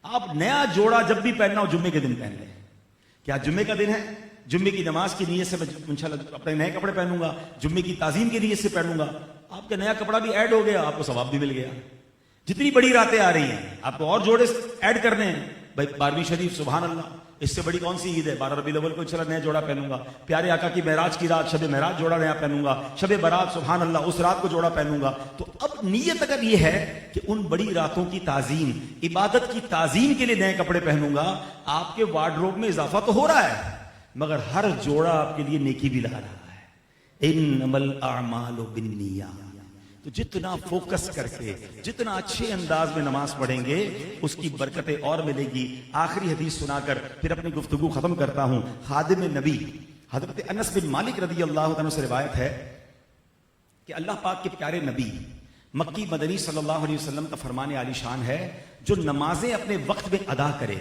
آپ نیا جوڑا جب بھی پہننا ہو جمعے کے دن پہن لیں. کیا جمعے کا دن ہے, جمعے کی نماز کی نیت سے میں انشاءاللہ اپنے نئے کپڑے پہنوں گا, جمعے کی تعظیم کی نیت سے پہنوں گا, آپ کا نیا کپڑا بھی ایڈ ہو گیا, آپ کو ثواب بھی مل گیا. جتنی بڑی راتیں آ رہی ہیں آپ کو اور جوڑے ایڈ کرنے ہیں. بھائی 12ویں شریف, سبحان اللہ, اس سے بڑی کون سی عید ہے؟ 12 ربیع الاول کو انشاءاللہ نیا جوڑا پہنوں گا. پیارے آقا کی معراج کی رات, شب معراج جوڑا نیا پہنوں گا. شب برات, سبحان اللہ, اس رات کو جوڑا پہنوں گا. تو اب نیت اگر یہ ہے کہ ان بڑی راتوں کی تعظیم, عبادت کی تعظیم کے لیے نئے کپڑے پہنوں گا, آپ کے وارڈروب میں اضافہ تو ہو رہا ہے, مگر ہر جوڑا آپ کے لیے نیکی بھی لا رہا ہے. انما الاعمال بالنیات. تو جتنا فوکس کر کے, جتنا اچھے انداز میں نماز پڑھیں گے, اس کی برکتیں اور ملے گی. آخری حدیث سنا کر پھر اپنی گفتگو ختم کرتا ہوں. خادم نبی حضرت انس بن مالک رضی اللہ عنہ سے روایت ہے کہ اللہ پاک کے پیارے نبی مکی مدنی صلی اللہ علیہ وسلم کا فرمان عالی شان ہے, جو نمازیں اپنے وقت میں ادا کرے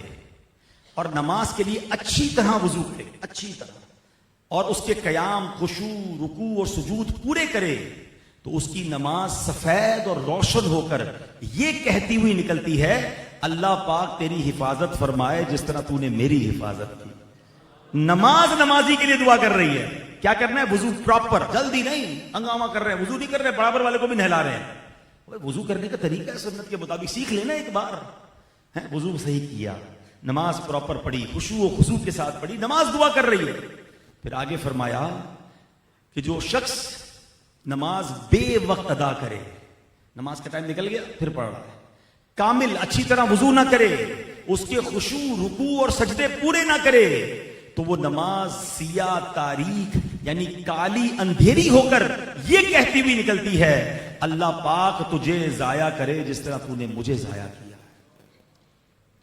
اور نماز کے لیے اچھی طرح وضو کرے, اچھی طرح, اور اس کے قیام, خشوع, رکوع اور سجود پورے کرے, تو اس کی نماز سفید اور روشن ہو کر یہ کہتی ہوئی نکلتی ہے, اللہ پاک تیری حفاظت فرمائے جس طرح تو نے میری حفاظت کی. نماز نمازی کے لیے دعا کر رہی ہے. کیا کرنا ہے؟ وضو پراپر, جلدی نہیں ہنگامہ کر رہے ہیں, وضو نہیں کر رہے, برابر والے کو بھی نہلا رہے ہیں. وضو کرنے کا طریقہ ہے سنت کے مطابق, سیکھ لینا ایک بار. وضو صحیح کیا, نماز پراپر پڑھی, خشوع و خضوع کے ساتھ پڑھی, نماز دعا کر رہی ہے. پھر آگے فرمایا کہ جو شخص نماز بے وقت ادا کرے, نماز کا ٹائم نکل گیا پھر پڑھ رہا ہے, کامل اچھی طرح وضو نہ کرے, اس کے خشوع, رکوع اور سجدے پورے نہ کرے, تو وہ نماز سیاہ تاریک یعنی کالی اندھیری ہو کر یہ کہتی ہوئی نکلتی ہے, اللہ پاک تجھے ضائع کرے جس طرح تو نے مجھے ضائع کیا.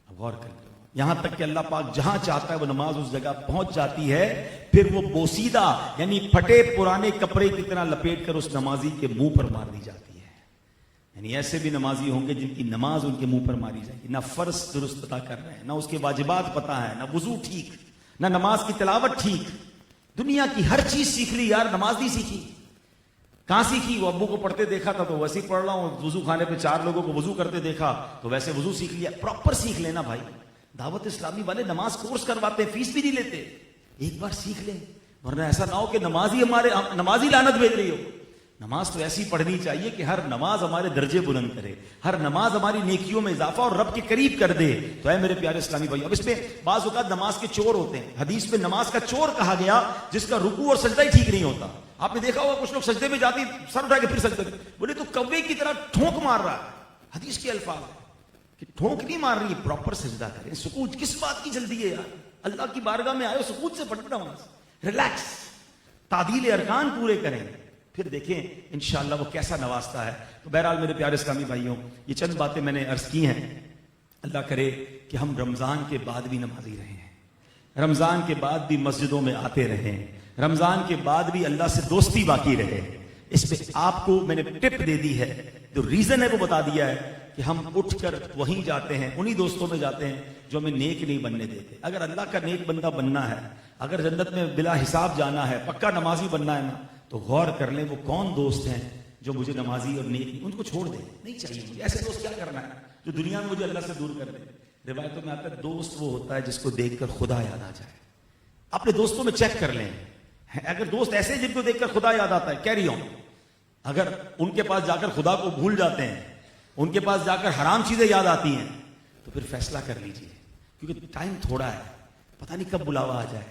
اب غور کر, یہاں تک کہ اللہ پاک جہاں چاہتا ہے وہ نماز اس جگہ پہنچ جاتی ہے. پھر وہ بوسیدہ یعنی پھٹے پرانے کپڑے کی طرح لپیٹ کر اس نمازی کے منہ پر مار دی جاتی ہے. یعنی ایسے بھی نمازی ہوں گے جن کی نماز ان کے منہ پر ماری جائے گی, نہ فرض درست ادا کر رہے ہیں, نہ اس کے واجبات پتہ ہے, نہ وضو ٹھیک, نہ نماز کی تلاوت ٹھیک. دنیا کی ہر چیز سیکھ لی یار, نماز نہیں سیکھی. کہاں سیکھی؟ وہ ابو کو پڑھتے دیکھا تھا تو ویسے ہی پڑھ رہا ہوں, وضو خانے پہ 4 لوگوں کو وضو کرتے دیکھا تو ویسے وضو سیکھ لیا. پراپر سیکھ لینا بھائی. دعوت اسلامی والے نماز کورس کرواتے ہیں, فیس بھی نہیں لیتے. ایک بار سیکھ لیں, ورنہ ایسا نہ ہو کہ نمازی لعنت بھیج رہی ہو. نماز تو ایسی پڑھنی چاہیے کہ ہر نماز ہمارے درجے بلند کرے, ہر نماز ہماری نیکیوں میں اضافہ اور رب کے قریب کر دے. تو اے میرے پیارے اسلامی بھائی, اب اس میں بعض اوقات نماز کے چور ہوتے ہیں. حدیث میں نماز کا چور کہا گیا جس کا رکوع اور سجدہ ہی ٹھیک نہیں ہوتا. آپ نے دیکھا ہوگا کچھ لوگ سجدے میں جاتے سر اٹھا کے پھر سجدے میں, بولے تو کوے کی طرح ٹھونک مار رہا ہے. حدیث کے الفاظ کہ ٹھونک نہیں مار رہی ہے, پراپر سجدہ کریں. سکوت کس بات کی جلدی ہے یار؟ اللہ کی بارگاہ میں آئے, سکوت سے پڑھنا نماز, ریلیکس, تعدیل ارکان پورے کریں, پھر دیکھیں انشاءاللہ وہ کیسا نوازتا ہے. تو بہرحال میرے پیارے اسلامی بھائیوں, یہ چند باتیں میں نے عرض کی ہیں. اللہ کرے کہ ہم رمضان کے بعد بھی نمازی رہے ہیں, رمضان کے بعد بھی مسجدوں میں آتے رہیں, رمضان کے بعد بھی اللہ سے دوستی باقی رہے. اس پہ آپ کو میں نے ٹپ دے دی ہے, جو ریزن ہے وہ بتا دیا ہے کہ ہم اٹھ کر وہیں جاتے ہیں, انہی دوستوں میں جاتے ہیں جو ہمیں نیک نہیں بننے دیتے. اگر اللہ کا نیک بندہ بننا ہے, اگر جنت میں بلا حساب جانا ہے, پکا نمازی بننا ہے نا, تو غور کر لیں وہ کون دوست ہیں جو مجھے نمازی اور نیک, ان کو چھوڑ دیں. نہیں چاہیے مجھے ایسے دوست. کیا کرنا ہے جو دنیا میں مجھے اللہ سے دور کر دیں. روایتوں میں آتا ہے دوست وہ ہوتا ہے جس کو دیکھ کر خدا یاد آ جائے. اپنے دوستوں میں چیک کر لیں, اگر دوست ایسے جن کو دیکھ کر خدا یاد آتا ہے, کیری آن. اگر ان کے پاس جا کر خدا کو بھول جاتے ہیں, ان کے پاس جا کر حرام چیزیں یاد آتی ہیں, تو پھر فیصلہ کر لیجئے, کیونکہ ٹائم تھوڑا ہے, پتہ نہیں کب بلاوا آ جائے,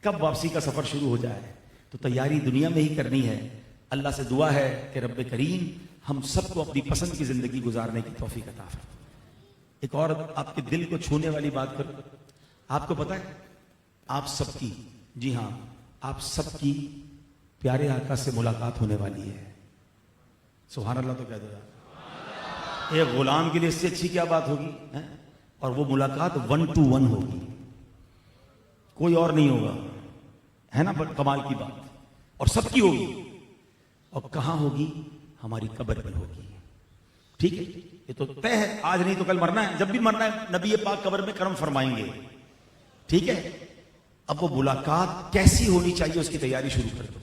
کب واپسی کا سفر شروع ہو جائے. تو تیاری دنیا میں ہی کرنی ہے. اللہ سے دعا ہے کہ رب کریم ہم سب کو اپنی پسند کی زندگی گزارنے کی توفیق عطا فرمائے. ایک اور آپ کے دل کو چھونے والی بات کروں. آپ کو پتا ہے آپ سب کی, جی ہاں آپ سب کی پیارے آقا سے ملاقات ہونے والی ہے. سبحان اللہ تو کہہ دو یار. ایک غلام کے لیے اس سے اچھی کیا بات ہوگی, اور وہ ملاقات 1 to 1 ہوگی, کوئی اور نہیں ہوگا, ہے نا کمال کی بات. اور سب کی ہوگی, اور کہاں ہوگی؟ ہماری قبر پر ہوگی. ٹھیک ہے, یہ تو طے ہے, آج نہیں تو کل مرنا ہے. جب بھی مرنا ہے نبی پاک قبر میں کرم فرمائیں گے. ٹھیک ہے, اب وہ ملاقات کیسی ہونی چاہیے اس کی تیاری شروع کر دو.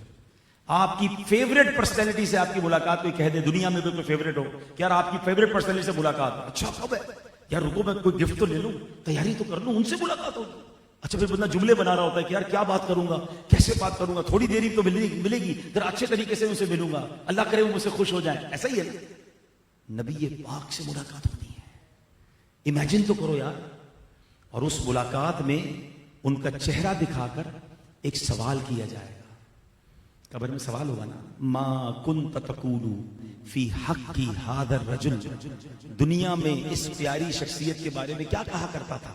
آپ کی فیوریٹ پرسنالٹی سے آپ کی ملاقات کوئی کہہ دے, دنیا میں بھی کوئی فیوریٹ ہو کہ یار آپ کی فیوریٹ پرسنالٹی سے ملاقات, اچھا کب ہے یار, رکو میں کوئی گفٹ تو لے لوں, تیاری تو کر لوں, ان سے ملاقات ہوگی. اچھا پھر بندہ جملے بنا رہا ہوتا ہے کہ یار کیا بات کروں گا، کیسے بات کروں گا، تھوڑی دیر ہی تو ملے گی، ذرا اچھے طریقے سے ان سے ملوں گا، اللہ کرے وہ مجھ سے خوش ہو جائیں. ایسا ہی ہے نا، نبی پاک سے ملاقات ہوتی ہے. امیجن تو کرو یار. اور اس ملاقات میں ان کا چہرہ دکھا کر ایک سوال کیا جائے گا. قبر میں سوال ہوگا نا، ما کنت تقول فی حق ھذا الرجل، دنیا میں اس پیاری شخصیت کے بارے میں کیا کہا کرتا تھا؟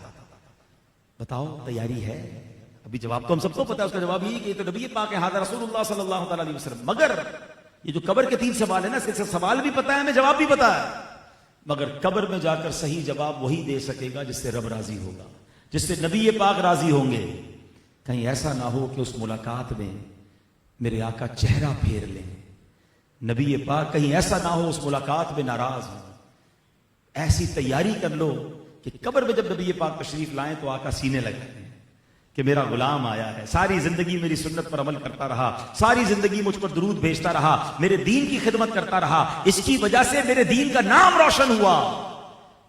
بتاؤ، تیاری ہے؟ ابھی جواب تو ہم سب کو پتا ہے، اس کا جواب یہ کہ یہ تو نبی پاک ہے، ھذا رسول اللہ صلی اللہ تعالی علیہ وسلم. مگر یہ جو قبر کے 3 سوال ہے نا، اس سے سوال بھی پتا ہے ہمیں، جواب بھی پتا ہے. مگر قبر میں جا کر صحیح جواب وہی دے سکے گا جس سے رب راضی ہوگا، جس سے نبی پاک راضی ہوں گے. کہیں ایسا نہ ہو کہ اس ملاقات میں میرے آقا چہرہ پھیر لیں. نبی پاک کہیں ایسا نہ ہو اس ملاقات میں ناراض ہو. ایسی تیاری کر لو کہ قبر میں جب نبی پاک تشریف لائیں تو آقا سینے لگائیں کہ میرا غلام آیا ہے، ساری زندگی میری سنت پر عمل کرتا رہا، ساری زندگی مجھ پر درود بھیجتا رہا، میرے دین کی خدمت کرتا رہا، اس کی وجہ سے میرے دین کا نام روشن ہوا.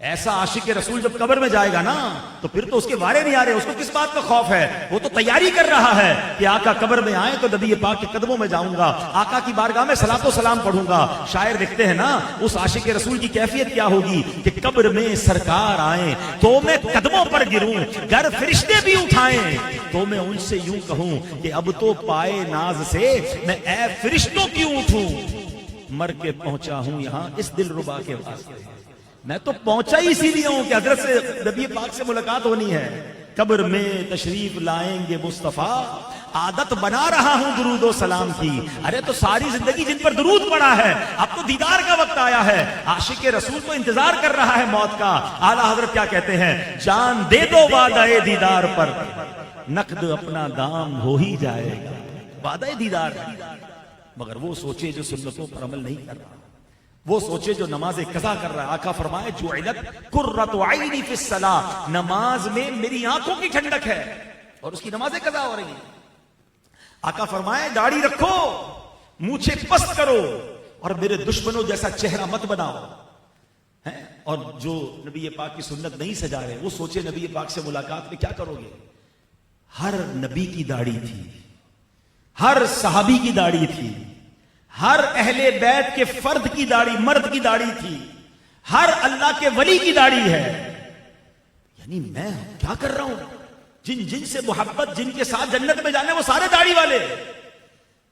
ایسا عاشق رسول جب قبر میں جائے گا نا تو پھر تو اس کے وارے نہیں آ رہے، اس کو کس بات کا خوف ہے؟ وہ تو تیاری کر رہا ہے کہ آقا قبر میں آئیں تو نبی پاک کے قدموں میں جاؤں گا، آقا کی بارگاہ میں صلاۃ و سلام پڑھوں گا. شاعر لکھتے ہیں نا، اس عاشق رسول کی کیفیت کیا ہوگی کہ قبر میں سرکار آئیں تو میں قدموں پر گروں، گر فرشتے بھی اٹھائیں تو میں ان سے یوں کہوں کہ اب تو پائے ناز سے میں اے فرشتوں کیوں اٹھوں. مر کے پہنچا ہوں یہاں اس دل ربا کے واسطے، میں تو پہنچا ہی اسی لیے ہوں کہ حضرت سے نبی پاک سے ملاقات ہونی ہے. قبر میں تشریف لائیں گے مصطفیٰ، عادت بنا رہا ہوں درود و سلام کی. ارے تو ساری زندگی جن پر درود پڑا ہے، اب تو دیدار کا وقت آیا ہے. عاشق رسول تو انتظار کر رہا ہے موت کا. اعلیٰ حضرت کیا کہتے ہیں؟ جان دے دو وعدہ دیدار پر، نقد اپنا دام ہو ہی جائے گا. وعدہ دیدار ہے، مگر وہ سوچے جو سنتوں پر عمل نہیں کر رہا، وہ سوچے جو نماز قضا کر رہا ہے. آقا فرمائے جعلت قرۃ عینی فی الصلاۃ، نماز میں میری آنکھوں کی ٹھنڈک ہے، اور اس کی نماز قضا ہو رہی ہے. آقا فرمائے داڑھی رکھو، مونچھیں پست کرو، اور میرے دشمنوں جیسا چہرہ مت بناؤ. اور جو نبی پاک کی سنت نہیں سجا رہے وہ سوچے نبی پاک سے ملاقات میں کیا کرو گے. ہر نبی کی داڑھی تھی، ہر صحابی کی داڑھی تھی، ہر اہل بیت کے فرد کی داڑھی، مرد کی داڑھی تھی، ہر اللہ کے ولی کی داڑھی ہے. یعنی میں کیا کر رہا ہوں؟ جن سے محبت، جن کے ساتھ جنت میں جانا ہے وہ سارے داڑھی والے،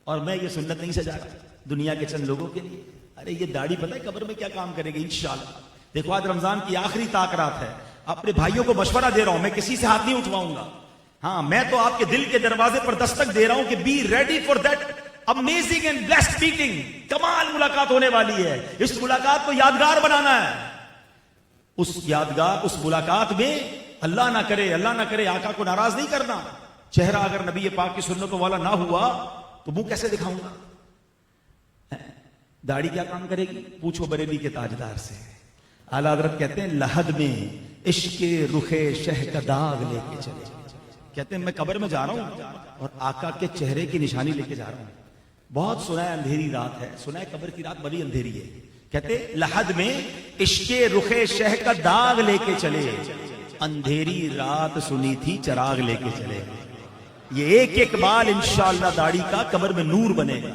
اور میں یہ سنت نہیں سجا رہا دنیا کے چند لوگوں کے لیے. ارے یہ داڑھی پتہ ہے قبر میں کیا کام کرے گی انشاءاللہ. دیکھو آج رمضان کی آخری طاق رات ہے، اپنے بھائیوں کو مشورہ دے رہا ہوں، میں کسی سے ہاتھ نہیں اٹھواؤں گا. ہاں میں تو آپ کے دل کے دروازے پر دستک دے رہا ہوں کہ be ready for that amazing and blessed meeting. کمال ملاقات ہونے والی ہے. اس ملاقات کو یادگار بنانا ہے. اس ملاقات میں اللہ نہ کرے آقا کو ناراض نہیں کرنا. چہرہ اگر نبی پاک کی سنتوں والا نہ ہوا تو منہ کیسے دکھاؤں گا؟ داڑھی کیا کام کرے گی؟ پوچھو بریلی کے تاجدار سے. اعلیٰ حضرت کہتے ہیں لحد میں عشق رخ شہ کا داغ لے کے چلے. کہتے ہیں میں قبر میں جا رہا ہوں اور آقا کے چہرے کی نشانی لے کے جا رہا ہوں. بہت سنا ہے اندھیری رات ہے، سنا ہے قبر کی رات بڑی اندھیری ہے. کہتے لحد میں عشق رخ شہ کا داغ لے کے چلے، اندھیری رات سنی تھی چراغ لے کے چلے. یہ ایک بال انشاءاللہ داڑھی کا قبر میں نور بنے گا.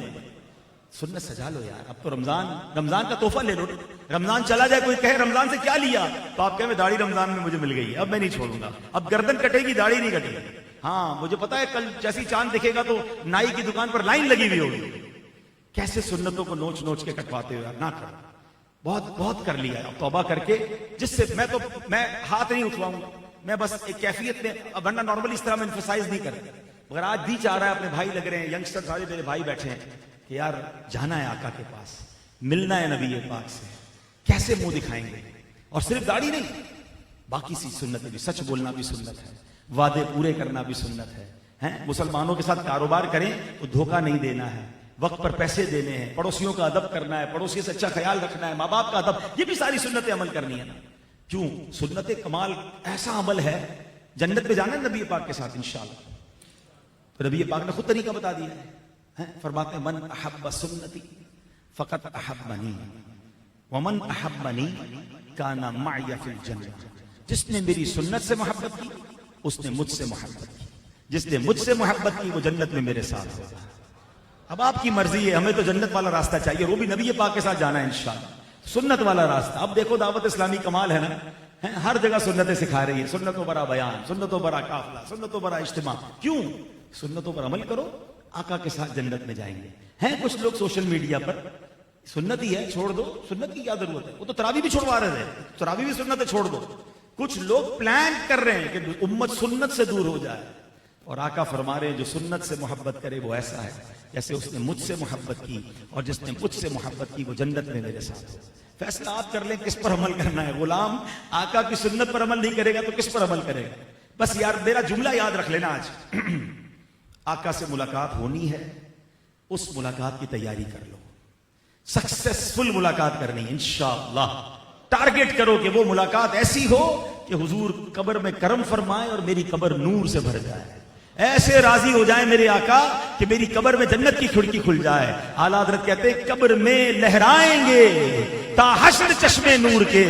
سنت سجا لو یار. اب تو رمضان کا تحفہ لے لو. رمضان چلا جائے کوئی کہے رمضان سے کیا لیا تو آپ کہیں میں داڑھی رمضان میں مجھے مل گئی، اب میں نہیں چھوڑوں گا. اب گردن کٹے گی داڑھی نہیں کٹے گی. ہاں مجھے پتا ہے کل جیسی چاند دکھے گا تو نائی کی دکان پر لائن لگی ہوئی ہوگی. کیسے سنتوں کو نوچ نوچ کے کٹواتے ہو یار، نہ کرو. بہت کر لیا. اب توبہ کر کے جس سے میں ہاتھ نہیں اٹھواؤں گا. میں بس ایک کیفیت میں، ورنہ نارملی اس طرح میں ایمفسائز نہیں کرتا، مگر آج بھی چاہ رہا ہے. اپنے بھائی لگ رہے ہیں، ینگسٹر سارے میرے بھائی بیٹھے ہیں کہ یار جانا ہے آقا کے پاس، ملنا ہے نبی پاک سے. کیسے منہ دکھائیں گے؟ اور صرف داڑھی نہیں، باقی سی سنت بھی. سچ بولنا بھی سنت ہے، وعدے پورے کرنا بھی سنت ہے. مسلمانوں کے ساتھ کاروبار کریں تو دھوکہ نہیں دینا ہے، وقت پر پیسے دینے ہیں، پڑوسیوں کا ادب کرنا ہے، پڑوسی سے اچھا خیال رکھنا ہے، ماں باپ کا ادب، یہ بھی ساری سنتیں عمل کرنی ہے نا. کیوں؟ سنت کمال ایسا عمل ہے، جنت میں جانا ہے نبی پاک کے ساتھ انشاءاللہ. تو نبی پاک نے خود طریقہ بتا دیا ہے. فرماتے ہیں من احب سنتی فقط احبنی ومن احبنی کان معی فی الجنہ. جس نے میری سنت سے محبت کی اس نے مجھ سے محبت کی. جس نے مجھ سے محبت کی وہ جنت میں میرے ساتھ ہوگا. اب آپ کی مرضی ہے, ہمیں تو جنت والا راستہ چاہیے, وہ بھی نبی پاک کے ساتھ جانا ہے انشاءاللہ, سنت والا راستہ. اب دیکھو دعوت اسلامی کمال ہے نا, ہر جگہ سنتیں سکھا رہی ہے, سنتوں برا بیان, سنتوں برا قافلہ, سنتوں برا اجتماع. کیوں؟ سنتوں پر عمل کرو, آقا کے ساتھ جنت میں جائیں گے. ہیں کچھ لوگ سوشل میڈیا پر سنت ہی ہے چھوڑ دو, سنت کی کیا ضرورت ہے, وہ تو تراویح بھی چھوڑوا رہے تھے, تراویح بھی سنت ہے چھوڑ دو. کچھ لوگ پلان کر رہے ہیں کہ امت سنت سے دور ہو جائے, اور آقا فرما رہے ہیں جو سنت سے محبت کرے وہ ایسا ہے جیسے اس نے مجھ سے محبت کی, اور جس نے مجھ سے محبت کی وہ جنت میں میرے ساتھ. فیصلہ آپ کر لیں کس پر عمل کرنا ہے. غلام آقا کی سنت پر عمل نہیں کرے گا تو کس پر عمل کرے گا؟ بس یار میرا جملہ یاد رکھ لینا آج. آقا سے ملاقات ہونی ہے, اس ملاقات کی تیاری کر لو. سکسیسفل ملاقات کرنی انشاءاللہ. ٹارگٹ کرو کہ وہ ملاقات ایسی ہو کہ حضور قبر میں کرم فرمائے اور میری قبر نور سے بھر جائے. ایسے راضی ہو جائیں میرے آقا کہ میری قبر میں جنت کی کھڑکی کھل جائے. اعلیٰ حضرت کہتے ہیں قبر میں لہرائیں گے تا حشر چشمے نور کے,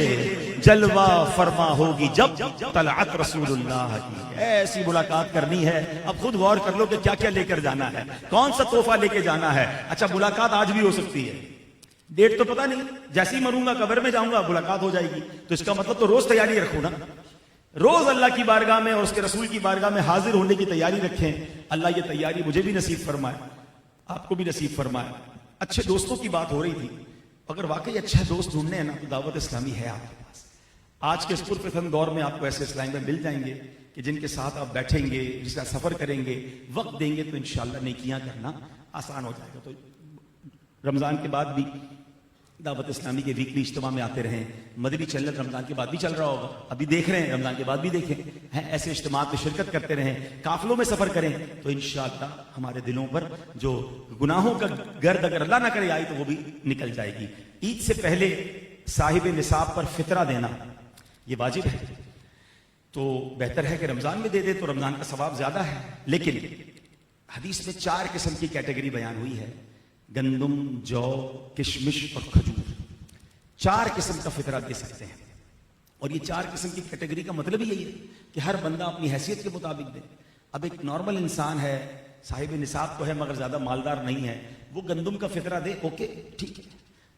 جلوہ فرما ہوگی جب طلعت رسول اللہ کی. ایسی ملاقات کرنی ہے. اب خود غور کر لو کہ کیا کیا لے کر جانا ہے, کون سا تحفہ لے کے جانا ہے. اچھا ملاقات آج بھی ہو سکتی ہے, ڈیٹ تو پتہ نہیں, جیسے ہی مروں گا قبر میں جاؤں گا ملاقات ہو جائے گی. تو اس کا مطلب تو روز تیاری رکھو نا, روز اللہ کی بارگاہ میں اور اس کے رسول کی بارگاہ میں حاضر ہونے کی تیاری رکھیں. اللہ یہ تیاری مجھے بھی نصیب فرمائے, آپ کو بھی نصیب فرمائے. اچھے دوستوں کی بات ہو رہی تھی, اگر واقعی اچھا دوست ڈھونڈنے ہیں نا تو دعوت اسلامی ہے آپ کے پاس. آج کے اس پرفتن دور میں آپ کو ایسے اسلام میں مل جائیں گے کہ جن کے ساتھ آپ بیٹھیں گے, جس کا سفر کریں گے, وقت دیں گے, تو انشاءاللہ نیکیاں کرنا آسان ہو جائے گا. تو رمضان کے بعد بھی دعوت اسلامی کے ویکلی اجتماع میں آتے رہیں. مدنی چینل رمضان کے بعد بھی چل رہا ہوگا, ابھی دیکھ رہے ہیں, رمضان کے بعد بھی دیکھیں. ایسے اجتماعات میں شرکت کرتے رہیں, قافلوں میں سفر کریں, تو انشاءاللہ ہمارے دلوں پر جو گناہوں کا گرد اگر اللہ نہ کرے آئی تو وہ بھی نکل جائے گی. عید سے پہلے صاحب نصاب پر فطرہ دینا یہ واجب ہے, تو بہتر ہے کہ رمضان میں دے دے تو رمضان کا ثواب زیادہ ہے. لیکن حدیث میں 4 قسم کی کیٹیگری بیان ہوئی ہے, گندم, جو, کشمش اور کھجور. 4 قسم کا فطرہ دے سکتے ہیں, اور یہ 4 قسم کی کیٹیگری کا مطلب ہی یہی ہے کہ ہر بندہ اپنی حیثیت کے مطابق دے. اب ایک نارمل انسان ہے, صاحب نصاب تو ہے مگر زیادہ مالدار نہیں ہے, وہ گندم کا فطرہ دے, اوکے ٹھیک ہے.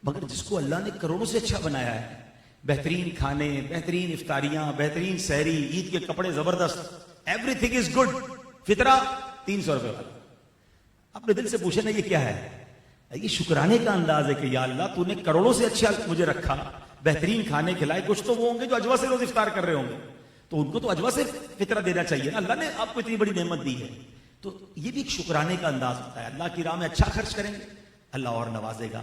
مگر جس کو اللہ نے کروڑوں سے اچھا بنایا ہے, بہترین کھانے, بہترین افطاریاں, بہترین سحری, عید کے کپڑے زبردست, ایوری تھنگ از گڈ, فطرہ 300 روپے والا. اپنے دل سے پوچھے نا یہ کیا ہے؟ یہ شکرانے کا انداز ہے کہ یا اللہ تو نے کروڑوں سے اچھا مجھے رکھا, بہترین کھانے کھلائے. کچھ تو وہ ہوں گے جو اجوا سے روز افطار کر رہے ہوں گے, تو ان کو تو اجوا سے فطرہ دینا چاہیے نا. اللہ نے آپ کو اتنی بڑی نعمت دی ہے, تو یہ بھی ایک شکرانے کا انداز ہوتا ہے. اللہ کی راہ میں اچھا خرچ کریں گے, اللہ اور نوازے گا.